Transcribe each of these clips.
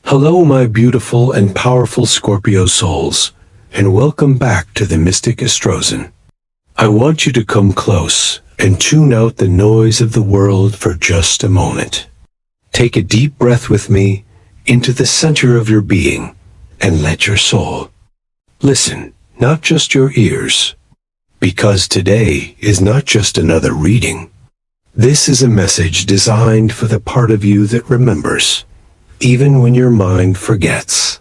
Hello, my beautiful and powerful Scorpio souls, and welcome back to the Mystic Astrozen. I want you to come close and tune out the noise of the world for just a moment. Take a deep breath with me into the center of your being and let your soul listen, not just your ears. Because today is not just another reading. This is a message designed for the part of you that remembers, even when your mind forgets.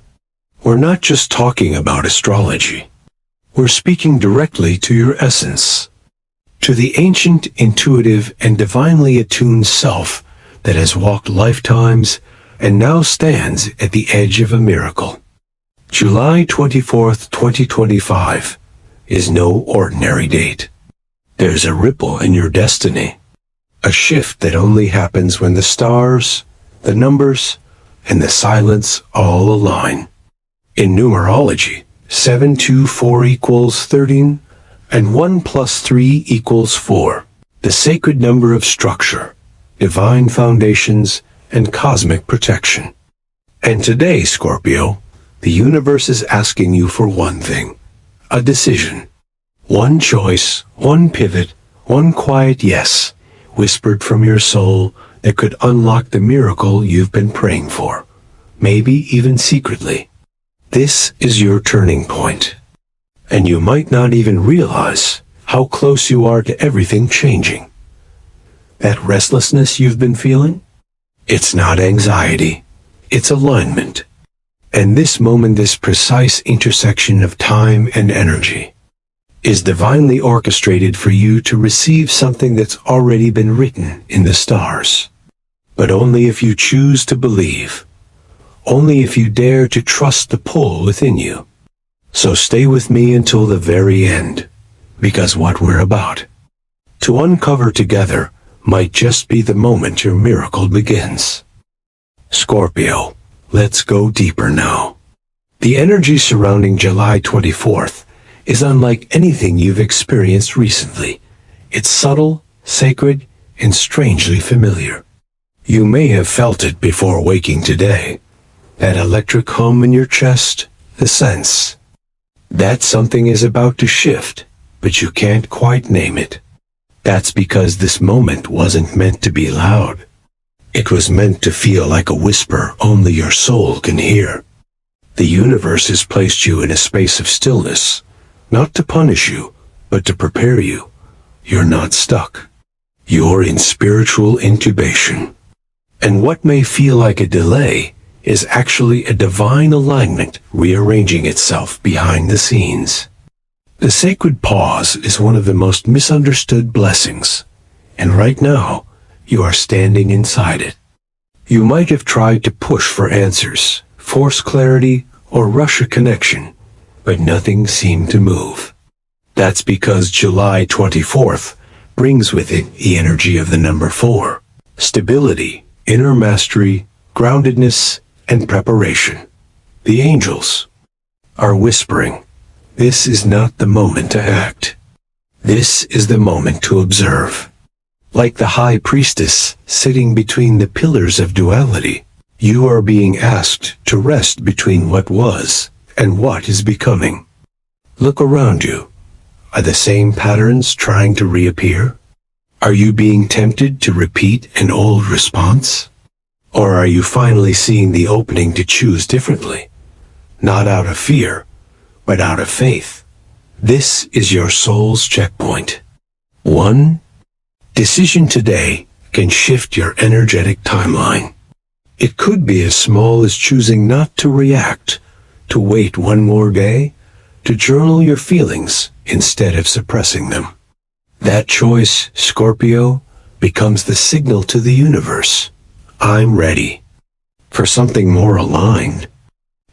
We're not just talking about astrology. We're speaking directly to your essence, to the ancient, intuitive, and divinely attuned self that has walked lifetimes and now stands at the edge of a miracle. July 24th, 2025 is no ordinary date. There's a ripple in your destiny, a shift that only happens when the stars, the numbers, and the silence all align. In numerology, 724 equals 13, and 1 plus 3 equals 4, the sacred number of structure, divine foundations, and cosmic protection. And today, Scorpio, the universe is asking you for one thing, a decision. One choice, one pivot, one quiet yes, whispered from your soul that could unlock the miracle you've been praying for, maybe even secretly. This is your turning point, and you might not even realize how close you are to everything changing. That restlessness you've been feeling? It's not anxiety, it's alignment. And this moment, this precise intersection of time and energy, is divinely orchestrated for you to receive something that's already been written in the stars. But only if you choose to believe. Only if you dare to trust the pull within you. So stay with me until the very end, because what we're about to uncover together might just be the moment your miracle begins. Scorpio, let's go deeper now. The energy surrounding July 24th is unlike anything you've experienced recently. It's subtle, sacred, and strangely familiar. You may have felt it before waking today. That electric hum in your chest, the sense that something is about to shift, but you can't quite name it. That's because this moment wasn't meant to be loud. It was meant to feel like a whisper only your soul can hear. The universe has placed you in a space of stillness, not to punish you, but to prepare you. You're not stuck. You're in spiritual incubation. And what may feel like a delay is actually a divine alignment rearranging itself behind the scenes. The sacred pause is one of the most misunderstood blessings, and right now, you are standing inside it. You might have tried to push for answers, force clarity, or rush a connection, but nothing seemed to move. That's because July 24th brings with it the energy of the number 4, stability, inner mastery, groundedness, and preparation. The angels are whispering, this is not the moment to act. This is the moment to observe. Like the high priestess sitting between the pillars of duality, you are being asked to rest between what was and what is becoming. Look around you. Are the same patterns trying to reappear? Are you being tempted to repeat an old response? Or are you finally seeing the opening to choose differently? Not out of fear, but out of faith. This is your soul's checkpoint. One decision today can shift your energetic timeline. It could be as small as choosing not to react, to wait one more day, to journal your feelings instead of suppressing them. That choice, Scorpio, becomes the signal to the universe. I'm ready for something more aligned.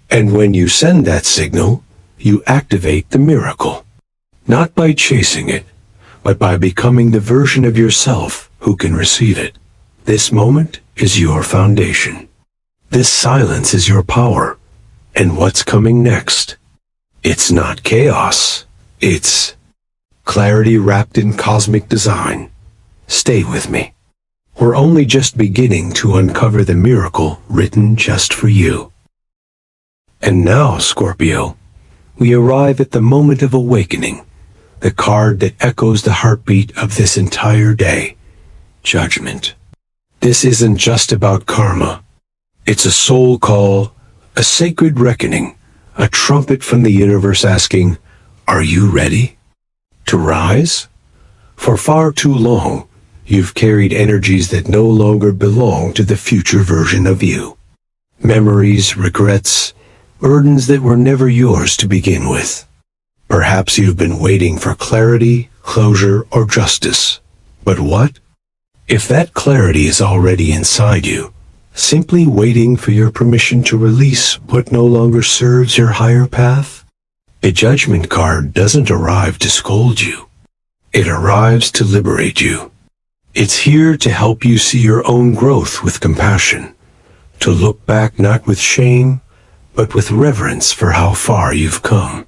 And when you send that signal, you activate the miracle. Not by chasing it, but by becoming the version of yourself who can receive it. This moment is your foundation. This silence is your power. And what's coming next? It's not chaos. It's clarity wrapped in cosmic design. Stay with me. We're only just beginning to uncover the miracle written just for you. And now, Scorpio, we arrive at the moment of awakening, the card that echoes the heartbeat of this entire day, Judgment. This isn't just about karma. It's a soul call, a sacred reckoning, a trumpet from the universe asking, are you ready to rise? For far too long, you've carried energies that no longer belong to the future version of you. Memories, regrets, burdens that were never yours to begin with. Perhaps you've been waiting for clarity, closure, or justice. But what? If that clarity is already inside you, simply waiting for your permission to release what no longer serves your higher path? A judgment card doesn't arrive to scold you. It arrives to liberate you. It's here to help you see your own growth with compassion, to look back not with shame, but with reverence for how far you've come.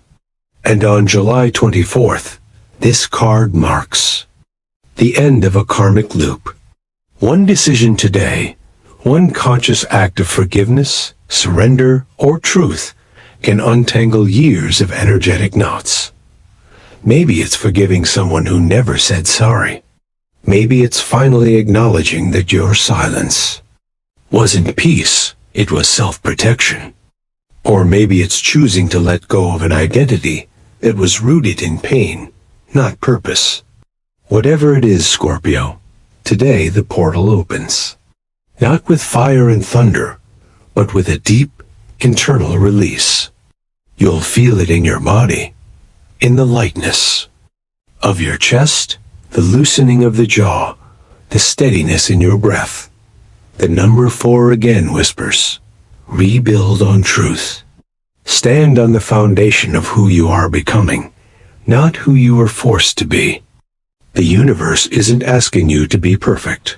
And on July 24th, this card marks the end of a karmic loop. One decision today, one conscious act of forgiveness, surrender, or truth can untangle years of energetic knots. Maybe it's forgiving someone who never said sorry. Maybe it's finally acknowledging that your silence wasn't peace, it was self-protection. Or maybe it's choosing to let go of an identity that was rooted in pain, not purpose. Whatever it is, Scorpio, today the portal opens. Not with fire and thunder, but with a deep, internal release. You'll feel it in your body, in the lightness of your chest, the loosening of the jaw, the steadiness in your breath. The number 4 again whispers, rebuild on truth. Stand on the foundation of who you are becoming, not who you were forced to be. The universe isn't asking you to be perfect.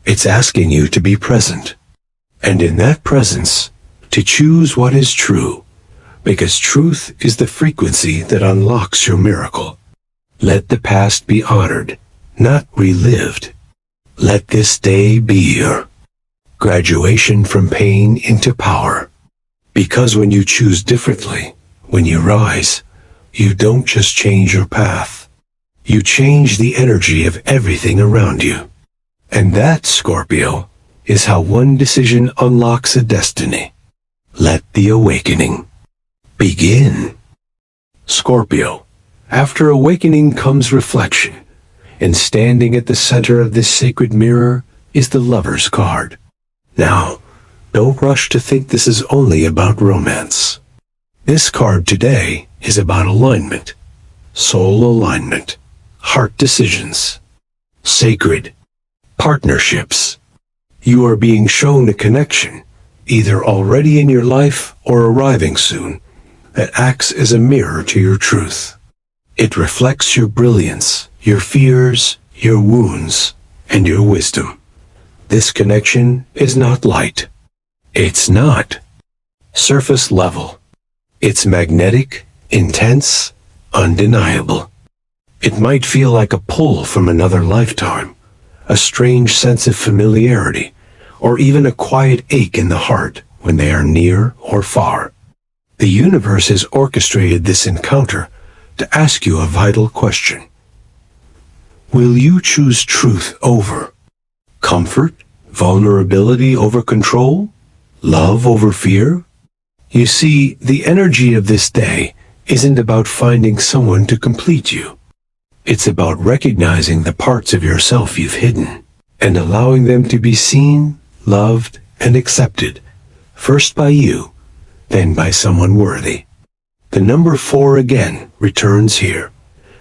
It's asking you to be present. And in that presence, to choose what is true, because truth is the frequency that unlocks your miracle. Let the past be honored, not relived. Let this day be your graduation from pain into power. Because when you choose differently, when you rise, you don't just change your path. You change the energy of everything around you. And that, Scorpio, is how one decision unlocks a destiny. Let the awakening begin. Scorpio, after awakening comes reflection, and standing at the center of this sacred mirror is the Lover's card. Now, don't rush to think this is only about romance. This card today is about alignment, soul alignment, heart decisions, sacred partnerships. You are being shown a connection, either already in your life or arriving soon, that acts as a mirror to your truth. It reflects your brilliance, your fears, your wounds, and your wisdom. This connection is not light. It's not surface level. It's magnetic, intense, undeniable. It might feel like a pull from another lifetime, a strange sense of familiarity, or even a quiet ache in the heart when they are near or far. The universe has orchestrated this encounter to ask you a vital question. Will you choose truth over comfort, vulnerability over control, love over fear? You see, the energy of this day isn't about finding someone to complete you. It's about recognizing the parts of yourself you've hidden and allowing them to be seen, loved, and accepted, first by you, then by someone worthy. The number 4 again returns here,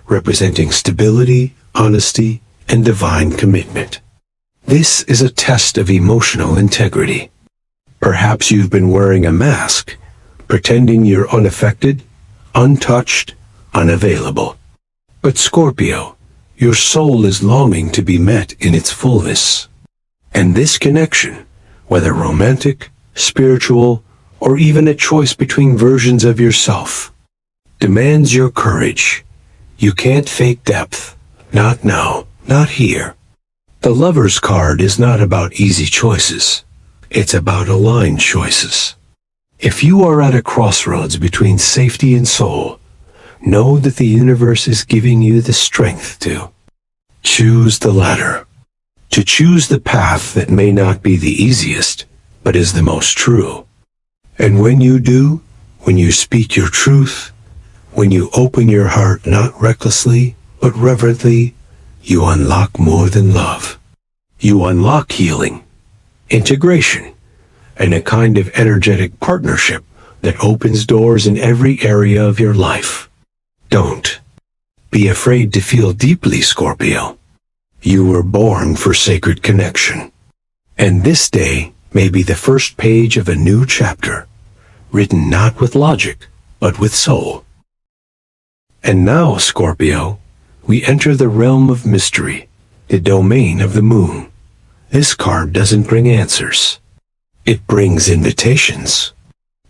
representing stability, honesty, and divine commitment. This is a test of emotional integrity. Perhaps you've been wearing a mask, pretending you're unaffected, untouched, unavailable. But Scorpio, your soul is longing to be met in its fullness. And this connection, whether romantic, spiritual, or even a choice between versions of yourself, demands your courage. You can't fake depth. Not now, not here. The Lover's card is not about easy choices. It's about aligned choices. If you are at a crossroads between safety and soul, know that the universe is giving you the strength to choose the latter, to choose the path that may not be the easiest, but is the most true. And when you do, when you speak your truth, when you open your heart not recklessly, but reverently, you unlock more than love. You unlock healing, integration, and a kind of energetic partnership that opens doors in every area of your life. Don't be afraid to feel deeply, Scorpio. You were born for sacred connection. And this day may be the first page of a new chapter, written not with logic, but with soul. And now, Scorpio, we enter the realm of mystery, the domain of the moon. This card doesn't bring answers. It brings invitations.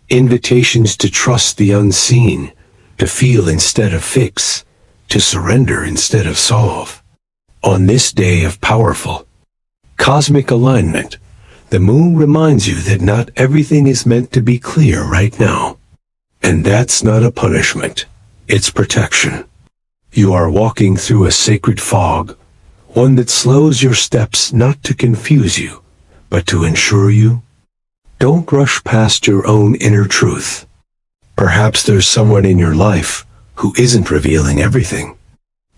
Invitations to trust the unseen, to feel instead of fix, to surrender instead of solve. On this day of powerful cosmic alignment, the moon reminds you that not everything is meant to be clear right now. And that's not a punishment. It's protection. You are walking through a sacred fog, one that slows your steps not to confuse you, but to ensure you. Don't rush past your own inner truth. Perhaps there's someone in your life who isn't revealing everything.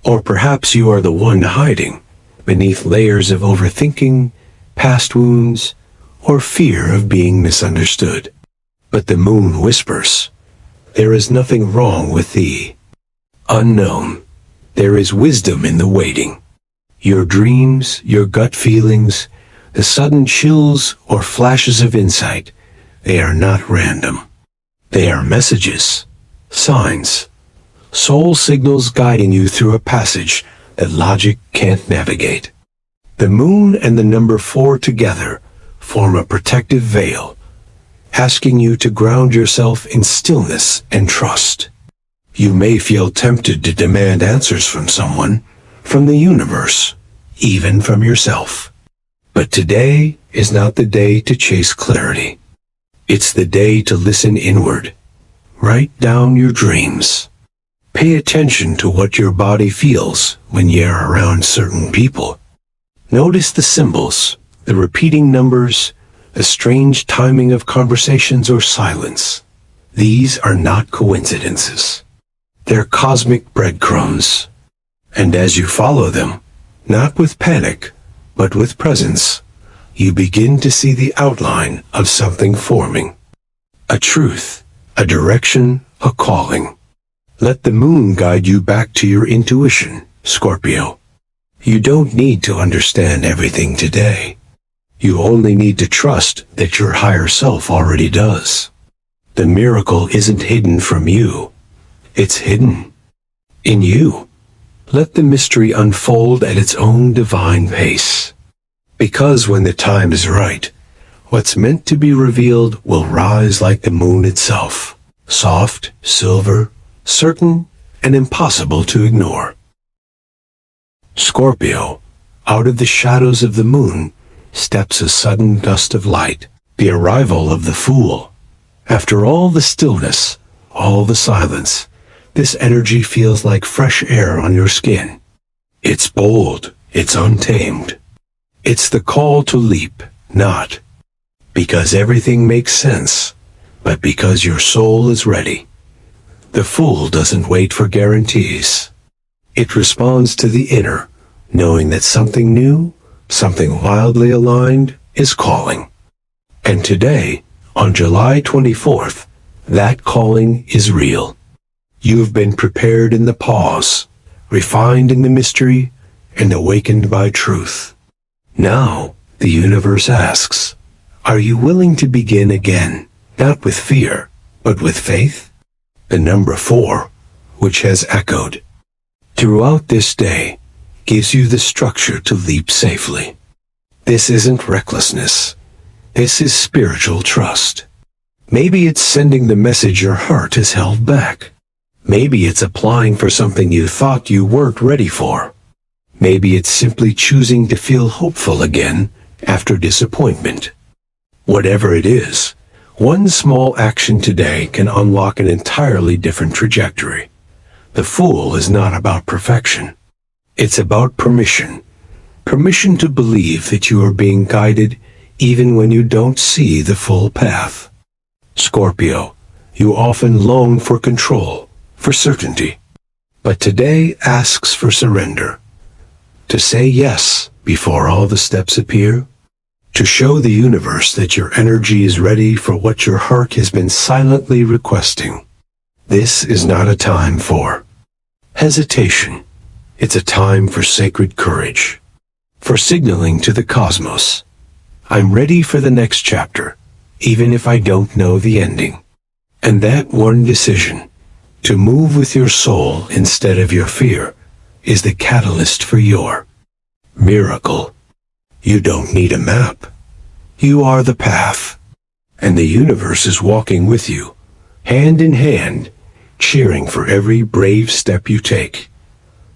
Or perhaps you are the one hiding beneath layers of overthinking, past wounds, or fear of being misunderstood. But the moon whispers, there is nothing wrong with thee. Unknown, there is wisdom in the waiting. Your dreams, your gut feelings, the sudden chills or flashes of insight, they are not random. They are messages, signs, soul signals guiding you through a passage that logic can't navigate. The moon and the number 4 together form a protective veil, asking you to ground yourself in stillness and trust. You may feel tempted to demand answers from someone, from the universe, even from yourself. But today is not the day to chase clarity. It's the day to listen inward. Write down your dreams. Pay attention to what your body feels when you're around certain people. Notice the symbols, the repeating numbers, the strange timing of conversations or silence. These are not coincidences. They're cosmic breadcrumbs. And as you follow them, not with panic, but with presence, you begin to see the outline of something forming. A truth, a direction, a calling. Let the moon guide you back to your intuition, Scorpio. You don't need to understand everything today. You only need to trust that your higher self already does. The miracle isn't hidden from you. It's hidden in you. Let the mystery unfold at its own divine pace. Because when the time is right, what's meant to be revealed will rise like the moon itself, soft, silver, certain, and impossible to ignore. Scorpio, out of the shadows of the moon, steps a sudden gust of light, the arrival of the fool. After all the stillness, all the silence, this energy feels like fresh air on your skin. It's bold, it's untamed. It's the call to leap, not because everything makes sense, but because your soul is ready. The fool doesn't wait for guarantees. It responds to the inner, knowing that something new, something wildly aligned, is calling. And today, on July 24th, that calling is real. You've been prepared in the pause, refined in the mystery, and awakened by truth. Now, the universe asks, are you willing to begin again, not with fear, but with faith? The number 4, which has echoed throughout this day, gives you the structure to leap safely. This isn't recklessness. This is spiritual trust. Maybe it's sending the message your heart has held back. Maybe it's applying for something you thought you weren't ready for. Maybe it's simply choosing to feel hopeful again after disappointment. Whatever it is, One small action today can unlock an entirely different trajectory. The Fool is not about perfection. It's about permission. Permission to believe that you are being guided even when you don't see the full path. Scorpio, you often long for control, for certainty. But today asks for surrender. To say yes before all the steps appear. To show the universe that your energy is ready for what your heart has been silently requesting. This is not a time for hesitation. It's a time for sacred courage. For signaling to the cosmos, I'm ready for the next chapter, even if I don't know the ending. And that one decision, to move with your soul instead of your fear, is the catalyst for your miracle. You don't need a map. You are the path. And the universe is walking with you, hand in hand, cheering for every brave step you take.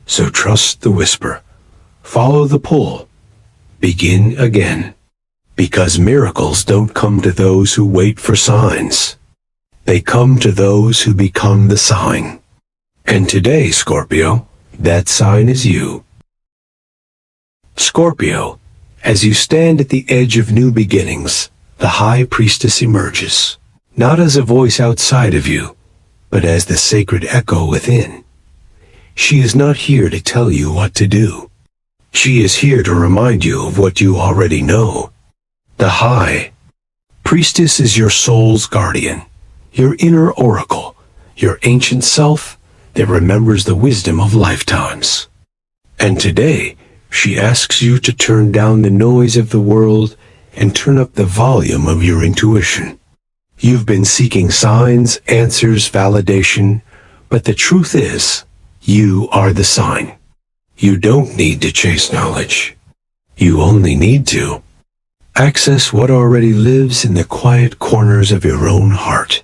So trust the whisper. Follow the pull. Begin again. Because miracles don't come to those who wait for signs. They come to those who become the sign. And today, Scorpio, that sign is you. Scorpio, as you stand at the edge of new beginnings, the High Priestess emerges, not as a voice outside of you, but as the sacred echo within. She is not here to tell you what to do. She is here to remind you of what you already know. The High Priestess is your soul's guardian, your inner oracle, your ancient self that remembers the wisdom of lifetimes. And today, she asks you to turn down the noise of the world and turn up the volume of your intuition. You've been seeking signs, answers, validation, but the truth is, you are the sign. You don't need to chase knowledge. You only need to access what already lives in the quiet corners of your own heart.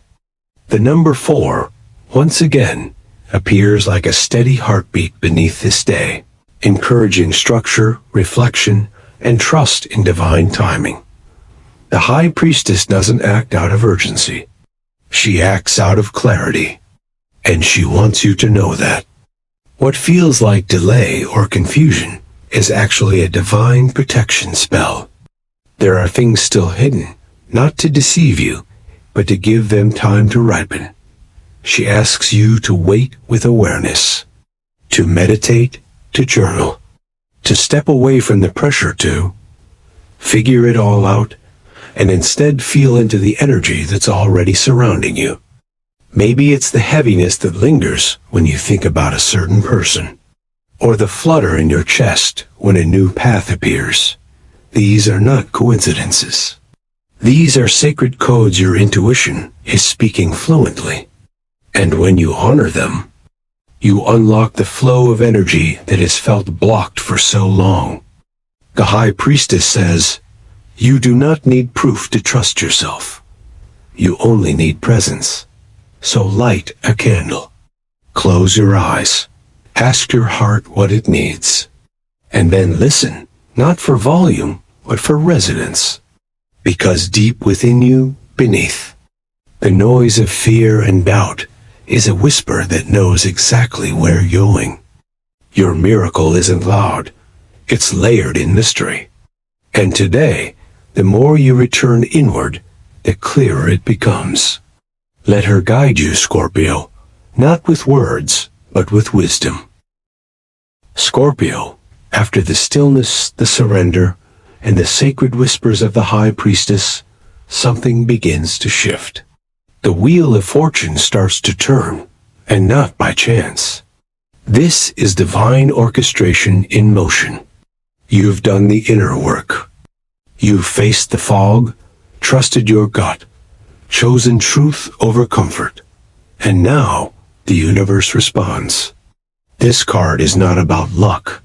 The number 4, once again, appears like a steady heartbeat beneath this day, encouraging structure, reflection, and trust in divine timing. The High Priestess doesn't act out of urgency. She acts out of clarity. And she wants you to know that. What feels like delay or confusion is actually a divine protection spell. There are things still hidden, not to deceive you, but to give them time to ripen. She asks you to wait with awareness, to meditate, to journal, to step away from the pressure to figure it all out, and instead feel into the energy that's already surrounding you. Maybe it's the heaviness that lingers when you think about a certain person, or the flutter in your chest when a new path appears. These are not coincidences. These are sacred codes your intuition is speaking fluently. And when you honor them, you unlock the flow of energy that has felt blocked for so long. The High Priestess says, you do not need proof to trust yourself. You only need presence. So light a candle. Close your eyes. Ask your heart what it needs. And then listen, not for volume, but for resonance. Because deep within you, beneath, the noise of fear and doubt is a whisper that knows exactly where you're going. Your miracle isn't loud. It's layered in mystery. And today, the more you return inward, the clearer it becomes. Let her guide you, Scorpio, not with words, but with wisdom. Scorpio, after the stillness, the surrender, and the sacred whispers of the High Priestess, something begins to shift. The wheel of fortune starts to turn, and not by chance. This is divine orchestration in motion. You've done the inner work. You've faced the fog, trusted your gut, chosen truth over comfort. And now, the universe responds. This card is not about luck.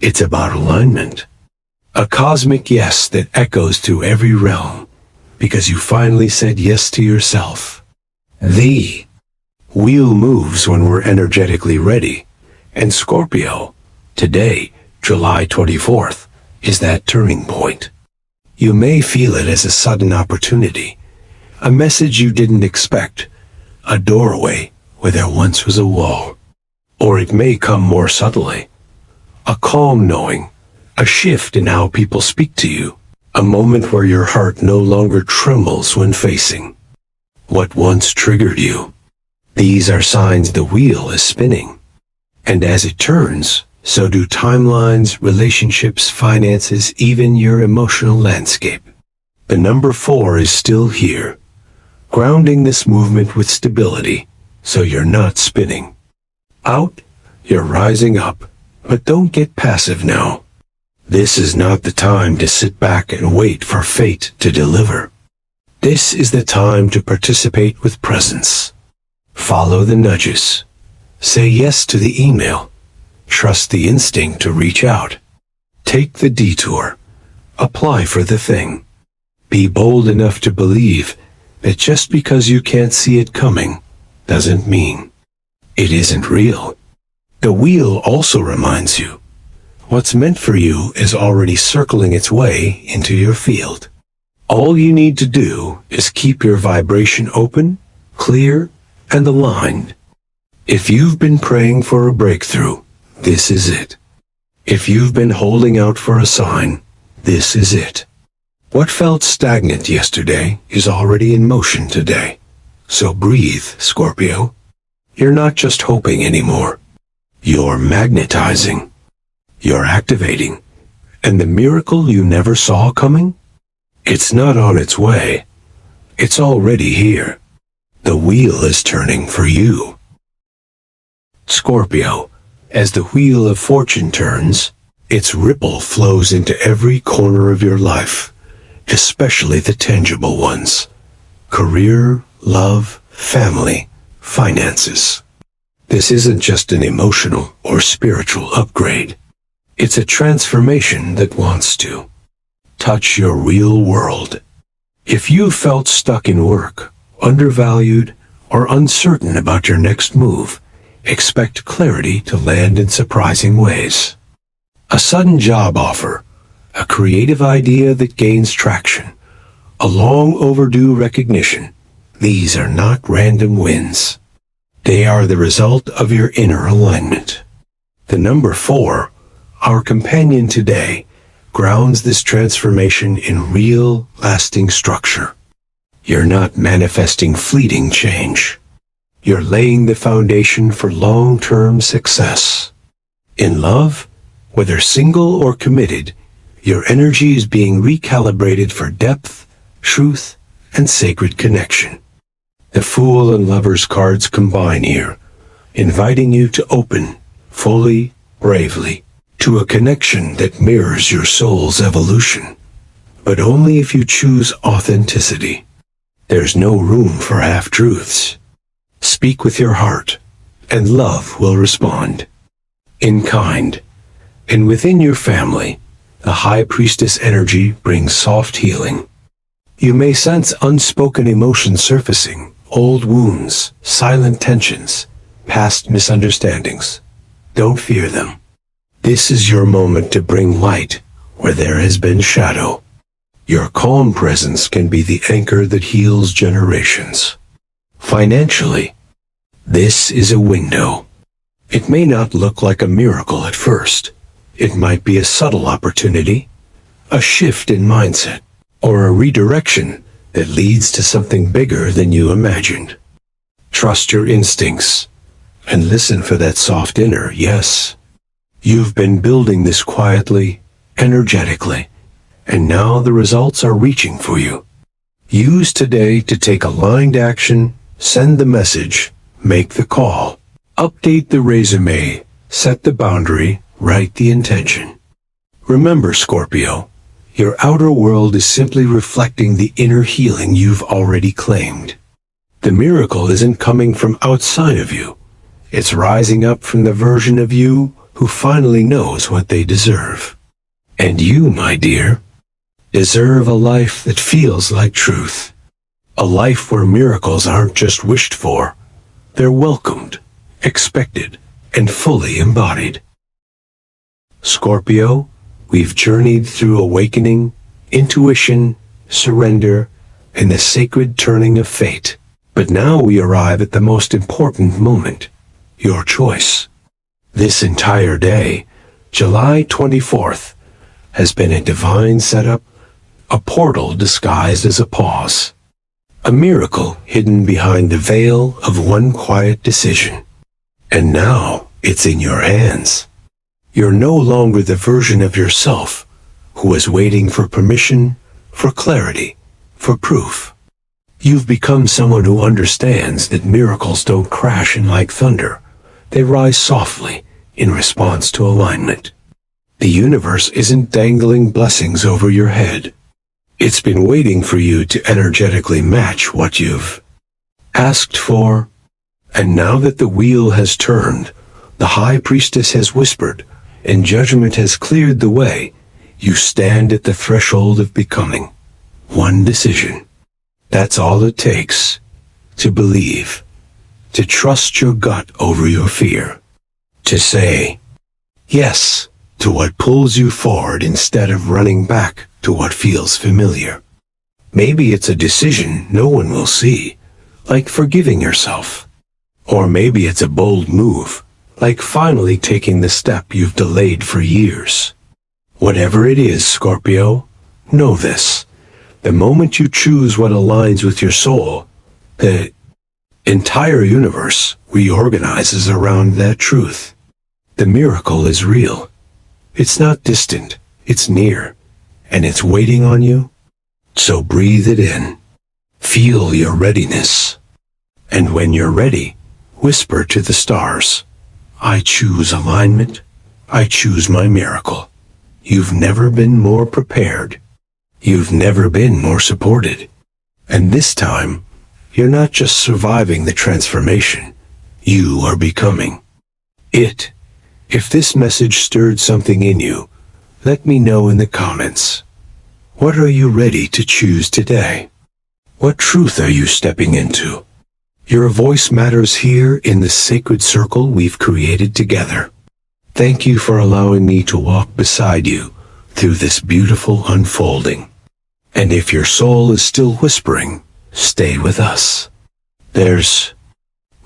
It's about alignment. A cosmic yes that echoes through every realm, because you finally said yes to yourself. The wheel moves when we're energetically ready, and Scorpio, today, July 24th, is that turning point. You may feel it as a sudden opportunity, a message you didn't expect, a doorway where there once was a wall. Or it may come more subtly, a calm knowing, a shift in how people speak to you, a moment where your heart no longer trembles when facing what once triggered you. These are signs the wheel is spinning. And as it turns, so do timelines, relationships, finances, even your emotional landscape. The number 4 is still here, grounding this movement with stability, so you're not spinning out, you're rising up. But don't get passive now. This is not the time to sit back and wait for fate to deliver. This is the time to participate with presence. Follow the nudges. Say yes to the email. Trust the instinct to reach out. Take the detour. Apply for the thing. Be bold enough to believe that just because you can't see it coming doesn't mean it isn't real. The wheel also reminds you, what's meant for you is already circling its way into your field. All you need to do is keep your vibration open, clear, and aligned. If you've been praying for a breakthrough, this is it. If you've been holding out for a sign, this is it. What felt stagnant yesterday is already in motion today. So breathe, Scorpio. You're not just hoping anymore. You're magnetizing. You're activating. And the miracle you never saw coming? It's not on its way. It's already here. The wheel is turning for you. Scorpio, as the wheel of fortune turns, its ripple flows into every corner of your life, especially the tangible ones. Career, love, family, finances. This isn't just an emotional or spiritual upgrade. It's a transformation that wants to touch your real world. If you felt stuck in work, undervalued, or uncertain about your next move, expect clarity to land in surprising ways. A sudden job offer, a creative idea that gains traction, a long overdue recognition. These are not random wins. They are the result of your inner alignment. The number 4, our companion today, grounds this transformation in real, lasting structure. You're not manifesting fleeting change. You're laying the foundation for long-term success. In love, whether single or committed, your energy is being recalibrated for depth, truth, and sacred connection. The Fool and Lover's cards combine here, inviting you to open, fully, bravely, to a connection that mirrors your soul's evolution. But only if you choose authenticity. There's no room for half-truths. Speak with your heart, and love will respond. In kind, and within your family, the High Priestess energy brings soft healing. You may sense unspoken emotions surfacing, old wounds, silent tensions, past misunderstandings. Don't fear them. This is your moment to bring light where there has been shadow. Your calm presence can be the anchor that heals generations. Financially, this is a window. It may not look like a miracle at first. It might be a subtle opportunity, a shift in mindset, or a redirection that leads to something bigger than you imagined. Trust your instincts and listen for that soft inner yes. You've been building this quietly, energetically, and now the results are reaching for you. Use today to take aligned action, send the message, make the call, update the resume, set the boundary, write the intention. Remember, Scorpio, your outer world is simply reflecting the inner healing you've already claimed. The miracle isn't coming from outside of you. It's rising up from the version of you who finally knows what they deserve. And you, my dear, deserve a life that feels like truth. A life where miracles aren't just wished for. They're welcomed, expected, and fully embodied. Scorpio, we've journeyed through awakening, intuition, surrender, in the sacred turning of fate. But now we arrive at the most important moment, your choice. This entire day, July 24th, has been a divine setup, a portal disguised as a pause, a miracle hidden behind the veil of one quiet decision. And now it's in your hands. You're no longer the version of yourself who is waiting for permission, for clarity, for proof. You've become someone who understands that miracles don't crash in like thunder. They rise softly in response to alignment. The universe isn't dangling blessings over your head. It's been waiting for you to energetically match what you've asked for. And now that the wheel has turned, the high priestess has whispered, and judgment has cleared the way, you stand at the threshold of becoming. One decision. That's all it takes. To believe. To trust your gut over your fear. To say yes to what pulls you forward instead of running back to what feels familiar. Maybe it's a decision no one will see, like forgiving yourself. Or maybe it's a bold move, like finally taking the step you've delayed for years. Whatever it is, Scorpio, know this. The moment you choose what aligns with your soul, the entire universe reorganizes around that truth. The miracle is real. It's not distant, it's near, and it's waiting on you. So breathe it in. Feel your readiness. And when you're ready, whisper to the stars, I choose alignment. I choose my miracle. You've never been more prepared. You've never been more supported. And this time, you're not just surviving the transformation. You are becoming it. If this message stirred something in you, let me know in the comments. What are you ready to choose today? What truth are you stepping into? Your voice matters here in the sacred circle we've created together. Thank you for allowing me to walk beside you through this beautiful unfolding. And if your soul is still whispering, stay with us. There's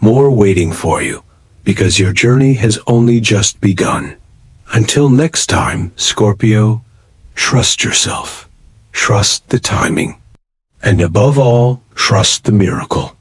more waiting for you, because your journey has only just begun. Until next time, Scorpio, trust yourself, trust the timing, and above all, trust the miracle.